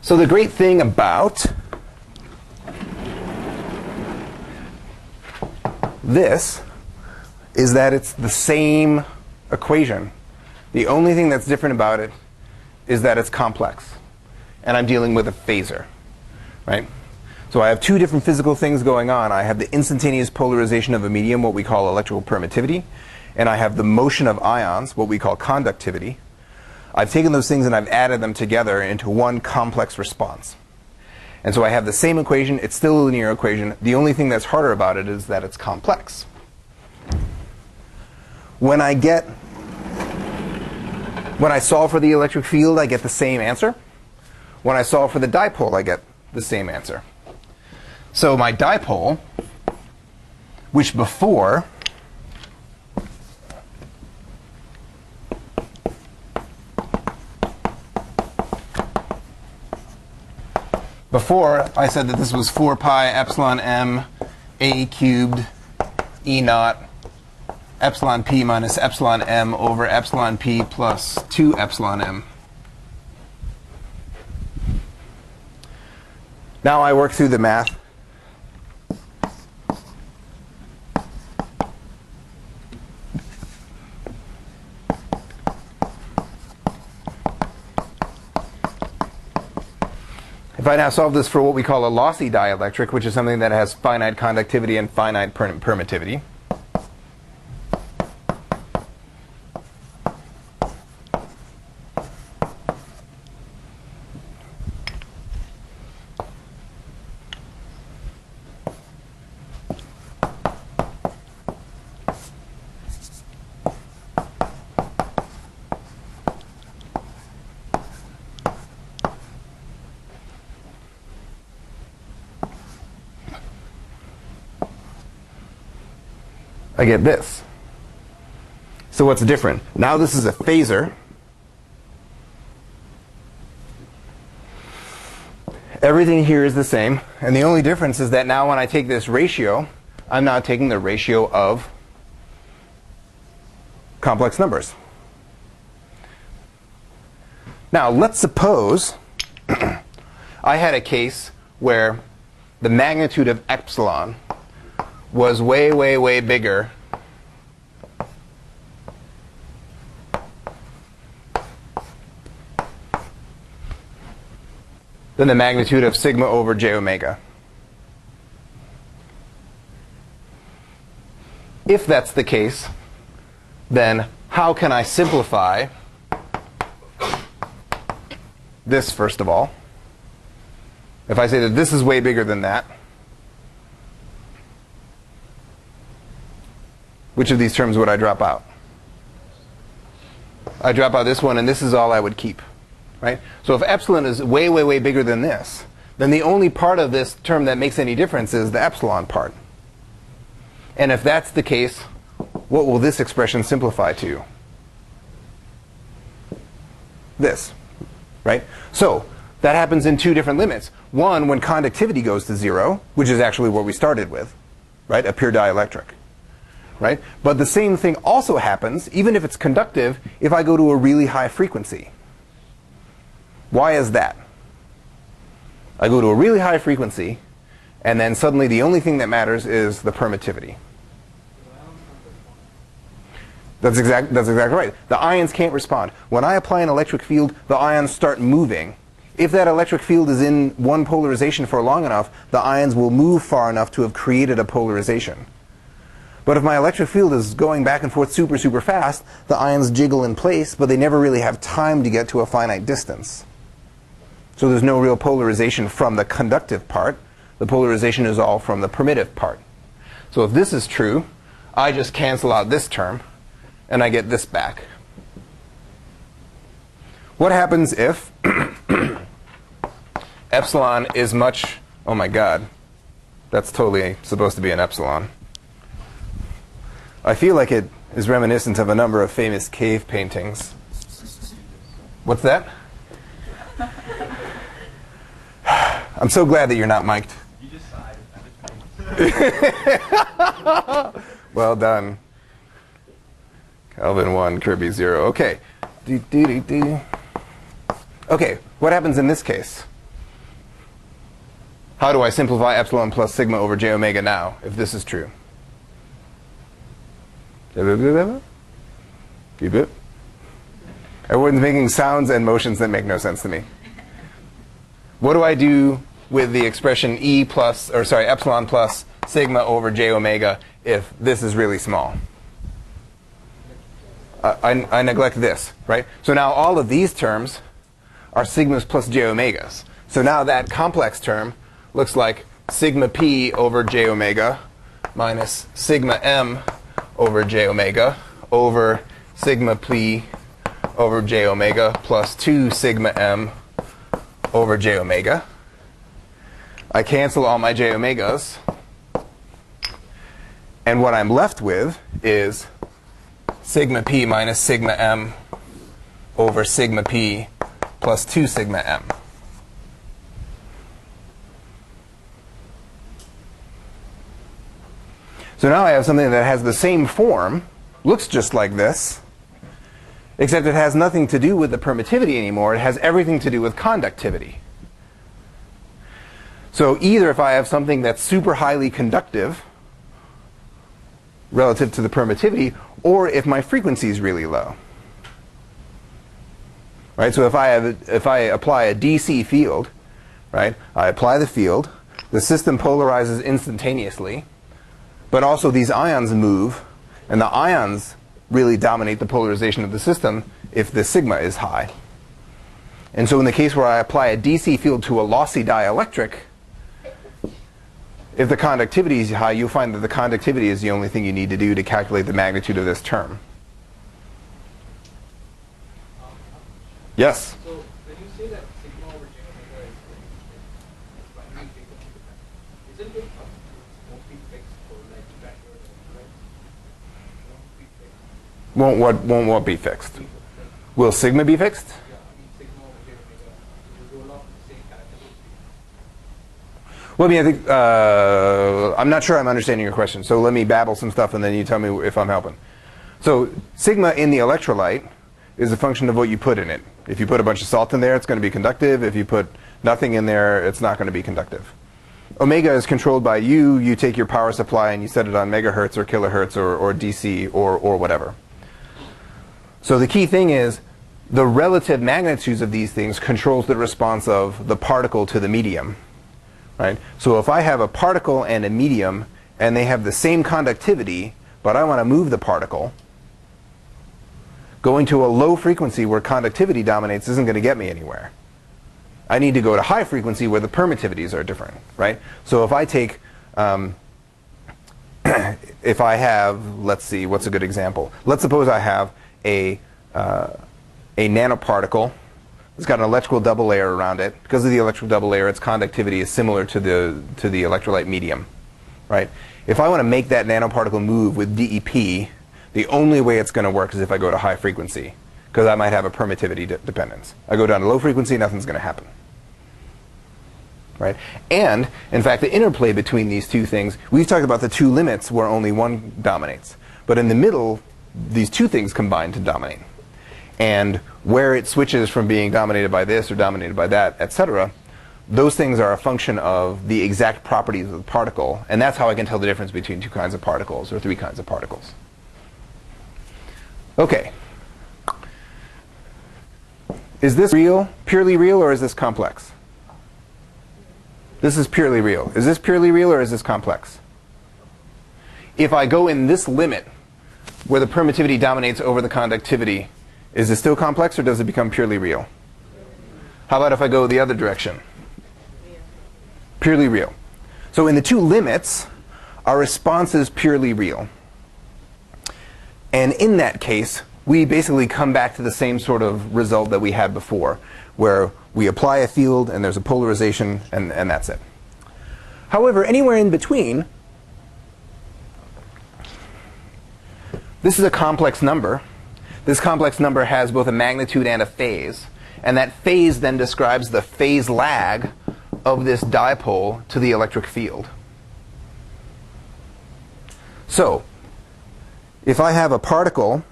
So the great thing about this is that it's the same equation. The only thing that's different about it is that it's complex. And I'm dealing with a phasor, right? So I have two different physical things going on. I have the instantaneous polarization of a medium, what we call electrical permittivity, and I have the motion of ions, what we call conductivity. I've taken those things and I've added them together into one complex response. And so I have the same equation. It's still a linear equation. The only thing that's harder about it is that it's complex. When I solve for the electric field, I get the same answer. When I solve for the dipole, I get the same answer. So my dipole, which before I said that this was 4 pi epsilon m a cubed E naught epsilon p minus epsilon m over epsilon p plus 2 epsilon m. Now I work through the math. If I now solve this for what we call a lossy dielectric, which is something that has finite conductivity and finite permittivity, I get this. So what's different? Now this is a phasor. Everything here is the same. And the only difference is that now when I take this ratio, I'm now taking the ratio of complex numbers. Now let's suppose I had a case where the magnitude of epsilon was way, way, way bigger than the magnitude of sigma over j omega. If that's the case, then how can I simplify this, first of all? If I say that this is way bigger than that, which of these terms would I drop out? I drop out this one, and this is all I would keep, right? So if epsilon is way, way, way bigger than this, then the only part of this term that makes any difference is the epsilon part. And if that's the case, what will this expression simplify to? This, right? So that happens in two different limits. One, when conductivity goes to 0, which is actually what we started with, right? A pure dielectric. Right? But the same thing also happens, even if it's conductive, if I go to a really high frequency. Why is that? I go to a really high frequency, and then suddenly the only thing that matters is the permittivity. That's exactly right. The ions can't respond. When I apply an electric field, the ions start moving. If that electric field is in one polarization for long enough, the ions will move far enough to have created a polarization. But if my electric field is going back and forth super, super fast, the ions jiggle in place, but they never really have time to get to a finite distance. So there's no real polarization from the conductive part. The polarization is all from the permittive part. So if this is true, I just cancel out this term, and I get this back. What happens if epsilon is much, oh my god, that's totally supposed to be an epsilon. I feel like it is reminiscent of a number of famous cave paintings. What's that? I'm so glad that you're not mic'd. You just sighed. Well done. Kelvin 1, Kirby 0. Okay. Okay, what happens in this case? How do I simplify epsilon plus sigma over j omega now, if this is true? Everyone's making sounds and motions that make no sense to me. What do I do with the expression epsilon plus sigma over j omega if this is really small? I neglect this, right? So now all of these terms are sigmas plus j omegas. So now that complex term looks like sigma p over j omega minus sigma m over j omega over sigma p over j omega plus 2 sigma m over j omega. I cancel all my j omegas. And what I'm left with is sigma p minus sigma m over sigma p plus 2 sigma m. So now I have something that has the same form, looks just like this, except it has nothing to do with the permittivity anymore. It has everything to do with conductivity. So either if I have something that's super highly conductive relative to the permittivity, or if my frequency is really low. Right? So if I apply a DC field, right? I apply the field, the system polarizes instantaneously, but also these ions move, and the ions really dominate the polarization of the system if the sigma is high. And so in the case where I apply a DC field to a lossy dielectric, if the conductivity is high, you'll find that the conductivity is the only thing you need to do to calculate the magnitude of this term. Yes? So when you say that sigma over j omega is binary frequency dependent, isn't it mostly fixed for like standard, right? Won't what be fixed? Will sigma be fixed? Yeah, I mean sigma over j omega will roll off the same characteristic. Well, I think I'm not sure I'm understanding your question. So let me babble some stuff, and then you tell me if I'm helping. So sigma in the electrolyte is a function of what you put in it. If you put a bunch of salt in there, it's going to be conductive. If you put nothing in there, it's not going to be conductive. Omega is controlled by you. You take your power supply and you set it on megahertz or kilohertz or DC or whatever. So the key thing is the relative magnitudes of these things controls the response of the particle to the medium. Right? So if I have a particle and a medium and they have the same conductivity, but I want to move the particle, going to a low frequency where conductivity dominates isn't going to get me anywhere. I need to go to high frequency where the permittivities are different, right? So if I take, if I have, let's see, what's a good example? Let's suppose I have a nanoparticle. It's got an electrical double layer around it. Because of the electrical double layer, its conductivity is similar to the electrolyte medium, right? If I want to make that nanoparticle move with DEP, the only way it's going to work is if I go to high frequency, because I might have a permittivity dependence. I go down to low frequency, nothing's going to happen. Right? And, in fact, the interplay between these two things, we've talked about the two limits where only one dominates. But in the middle, these two things combine to dominate. And where it switches from being dominated by this or dominated by that, etc., those things are a function of the exact properties of the particle. And that's how I can tell the difference between two kinds of particles or three kinds of particles. Okay. Is this real, purely real, or is this complex? This is purely real. Is this purely real, or is this complex? If I go in this limit, where the permittivity dominates over the conductivity, is it still complex, or does it become purely real? How about if I go the other direction? Purely real. So in the two limits, our response is purely real. And in that case, we basically come back to the same sort of result that we had before, where we apply a field and there's a polarization and that's it. However, anywhere in between, this is a complex number. This complex number has both a magnitude and a phase. And that phase then describes the phase lag of this dipole to the electric field. So, if I have a particle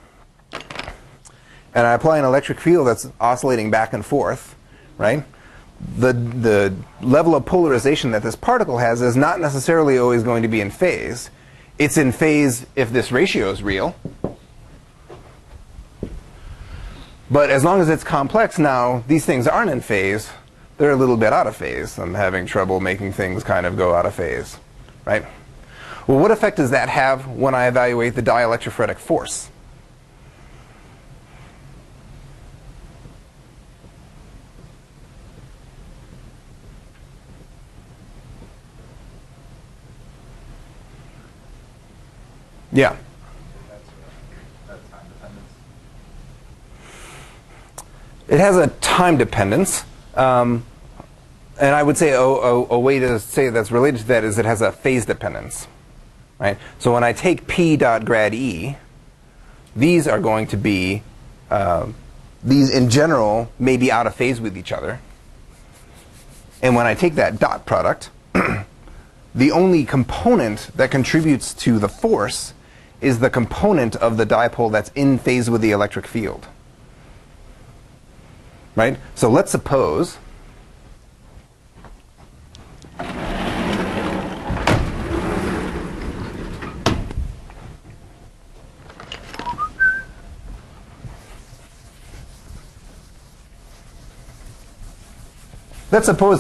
and I apply an electric field that's oscillating back and forth, right? the level of polarization that this particle has is not necessarily always going to be in phase. It's in phase if this ratio is real. But as long as it's complex now, these things aren't in phase. They're a little bit out of phase. I'm having trouble making things kind of go out of phase, right? Well, what effect does that have when I evaluate the dielectrophoretic force? Yeah. It has a time dependence. And I would say a way to say that's related to that is it has a phase dependence. Right? So when I take P dot grad E, these are going to be, these in general may be out of phase with each other. And when I take that dot product, the only component that contributes to the force is the component of the dipole that's in phase with the electric field. Right? So let's suppose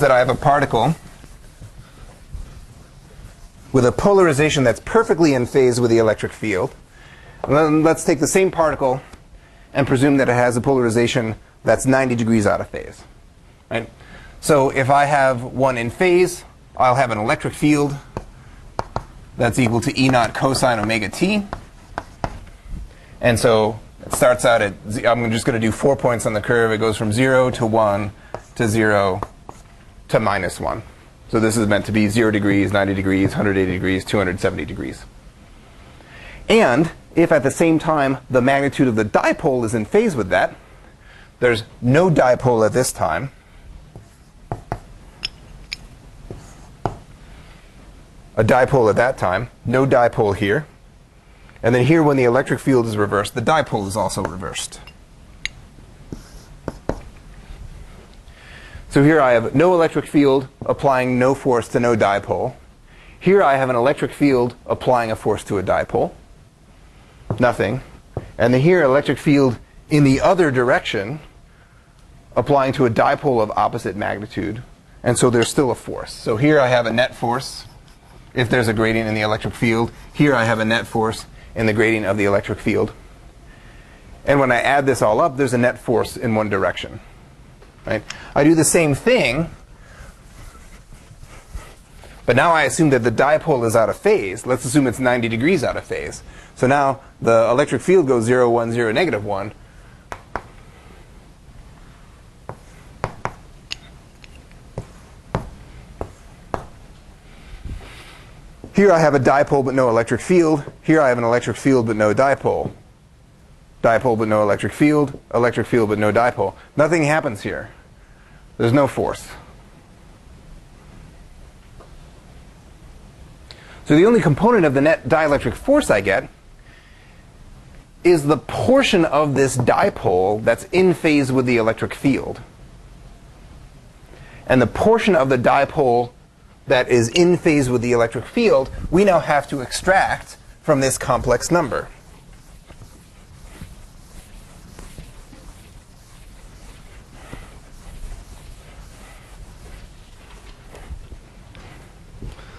that I have a particle with a polarization that's perfectly in phase with the electric field. And then let's take the same particle and presume that it has a polarization that's 90 degrees out of phase. Right? So if I have one in phase, I'll have an electric field that's equal to E naught cosine omega t. And so it starts out at, I'm just going to do 4 points on the curve. It goes from 0 to 1 to 0 to minus 1. So this is meant to be 0 degrees, 90 degrees, 180 degrees, 270 degrees. And if at the same time the magnitude of the dipole is in phase with that, there's no dipole at this time. A dipole at that time, no dipole here. And then here when the electric field is reversed, the dipole is also reversed. So here I have no electric field applying no force to no dipole. Here I have an electric field applying a force to a dipole. Nothing. And then here electric field in the other direction applying to a dipole of opposite magnitude. And so there's still a force. So here I have a net force if there's a gradient in the electric field. Here I have a net force in the gradient of the electric field. And when I add this all up, there's a net force in one direction. Right? I do the same thing, but now I assume that the dipole is out of phase. Let's assume it's 90 degrees out of phase. So now the electric field goes 0, 1, 0, negative 1. Here I have a dipole but no electric field. Here I have an electric field but no dipole. Dipole but no electric field but no dipole. Nothing happens here. There's no force. So the only component of the net dielectric force I get is the portion of this dipole that's in phase with the electric field. And the portion of the dipole that is in phase with the electric field, we now have to extract from this complex number.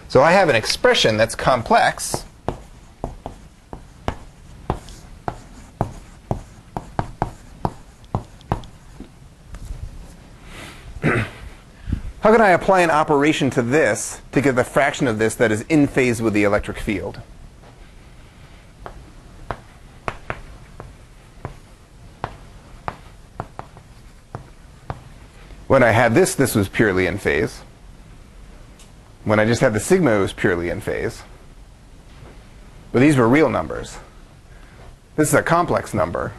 So I have an expression that's complex. How can I apply an operation to this to get the fraction of this that is in phase with the electric field? When I had this, this was purely in phase. When I just had the sigma, it was purely in phase. But these were real numbers. This is a complex number.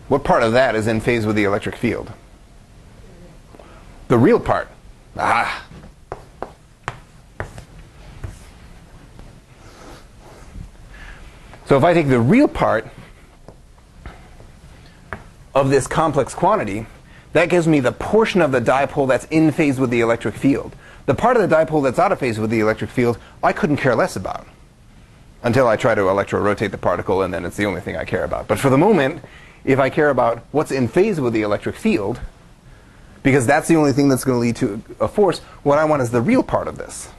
What part of that is in phase with the electric field? The real part. Ah. So if I take the real part of this complex quantity, That gives me the portion of the dipole that's in phase with the electric field. The part of the dipole that's out of phase with the electric field, I couldn't care less about until I try to electrorotate the particle, and then it's the only thing I care about. But for the moment, if I care about what's in phase with the electric field, because that's the only thing that's going to lead to a force, what I want is the real part of this.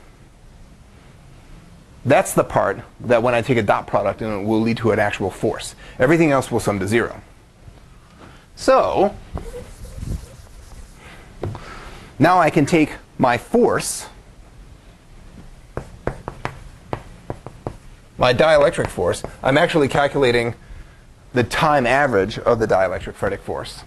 That's the part that when I take a dot product, it will lead to an actual force. Everything else will sum to 0. So now I can take my force, my dielectric force. I'm actually calculating the time average of the dielectric photic force.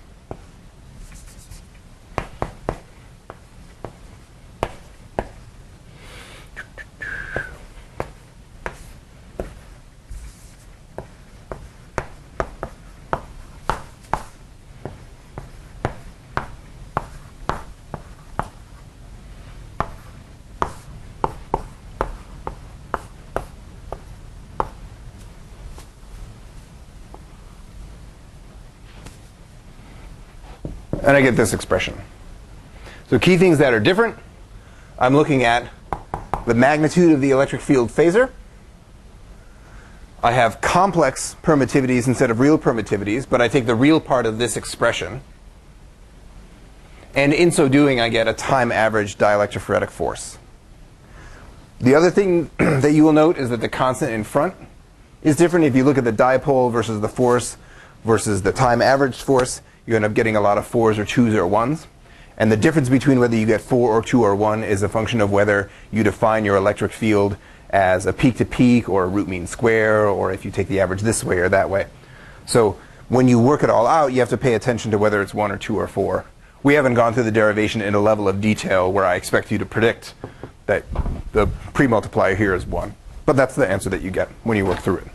And I get this expression. So key things that are different, I'm looking at the magnitude of the electric field phasor. I have complex permittivities instead of real permittivities, but I take the real part of this expression. And in so doing, I get a time average dielectrophoretic force. The other thing that you will note is that the constant in front is different. If you look at the dipole versus the force versus the time averaged force, you end up getting a lot of 4s or 2s or 1s. And the difference between whether you get 4 or 2 or 1 is a function of whether you define your electric field as a peak to peak or a root mean square, or if you take the average this way or that way. So when you work it all out, you have to pay attention to whether it's 1 or 2 or 4. We haven't gone through the derivation in a level of detail where I expect you to predict that the pre-multiplier here is 1. But that's the answer that you get when you work through it.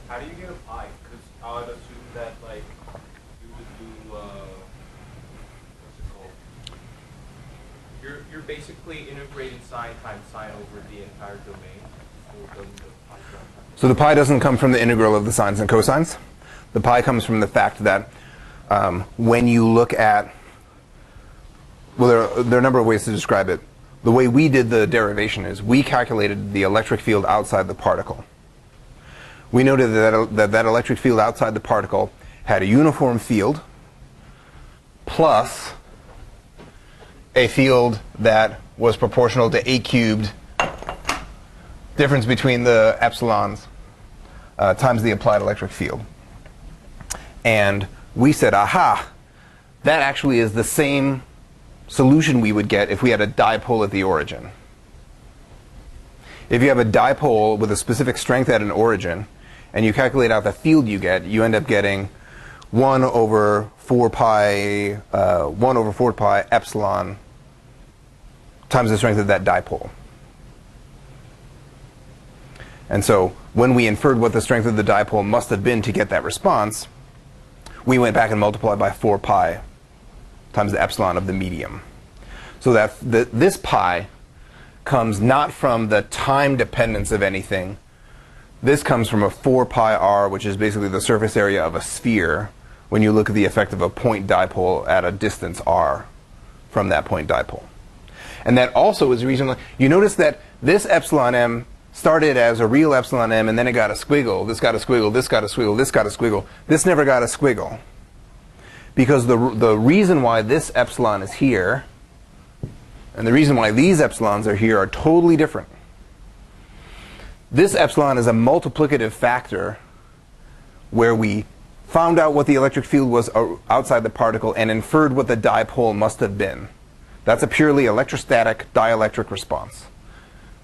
How do you get a pi? Because I would assume that like you would do what's it called? You're basically integrating sine times sine over the entire domain. So doesn't the pi come? So the pi doesn't come from the integral of the sines and cosines. The pi comes from the fact that when you look at, well, there are a number of ways to describe it. The way we did the derivation is we calculated the electric field outside the particle. We noted that electric field outside the particle had a uniform field plus a field that was proportional to a cubed difference between the epsilons times the applied electric field. And we said, aha, that actually is the same solution we would get if we had a dipole at the origin. If you have a dipole with a specific strength at an origin, and you calculate out the field you get, you end up getting 1 over 4 pi epsilon times the strength of that dipole. And so when we inferred what the strength of the dipole must have been to get that response, we went back and multiplied by 4 pi times the epsilon of the medium. So that this pi comes not from the time dependence of anything. This comes from a 4 pi r, which is basically the surface area of a sphere when you look at the effect of a point dipole at a distance r from that point dipole. And that also is the reason you notice that this epsilon m started as a real epsilon m, and then it got a squiggle. This got a squiggle, this got a squiggle, this got a squiggle. This never got a squiggle. Because the reason why this epsilon is here and the reason why these epsilons are here are totally different. This epsilon is a multiplicative factor where we found out what the electric field was outside the particle and inferred what the dipole must have been. That's a purely electrostatic dielectric response.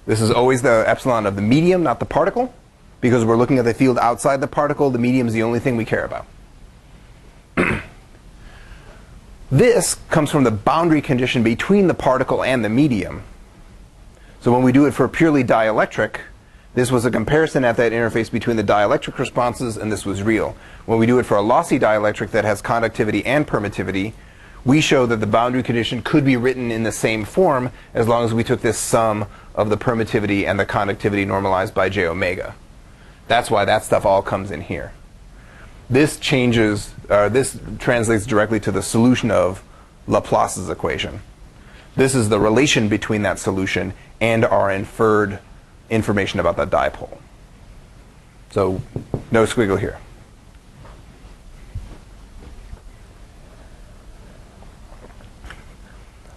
This is always the epsilon of the medium, not the particle. Because we're looking at the field outside the particle, the medium is the only thing we care about. This comes from the boundary condition between the particle and the medium. So when we do it for purely dielectric, this was a comparison at that interface between the dielectric responses, and this was real. When we do it for a lossy dielectric that has conductivity and permittivity, we show that the boundary condition could be written in the same form as long as we took this sum of the permittivity and the conductivity normalized by j omega. That's why that stuff all comes in here. This this translates directly to the solution of Laplace's equation. This is the relation between that solution and our inferred information about the dipole. So no squiggle here.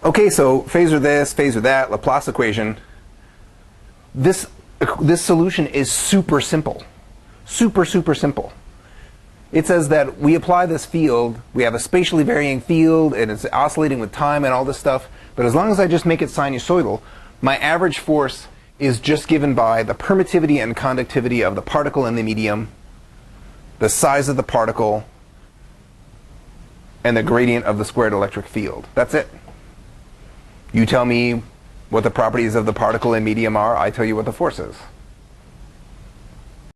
Okay, so phasor this, phasor that, Laplace equation. This solution is super simple. Super simple. It says that we apply this field, we have a spatially varying field, and it's oscillating with time and all this stuff, but as long as I just make it sinusoidal, my average force is just given by the permittivity and conductivity of the particle in the medium, the size of the particle, and the gradient of the squared electric field. That's it. You tell me what the properties of the particle and medium are, I tell you what the force is.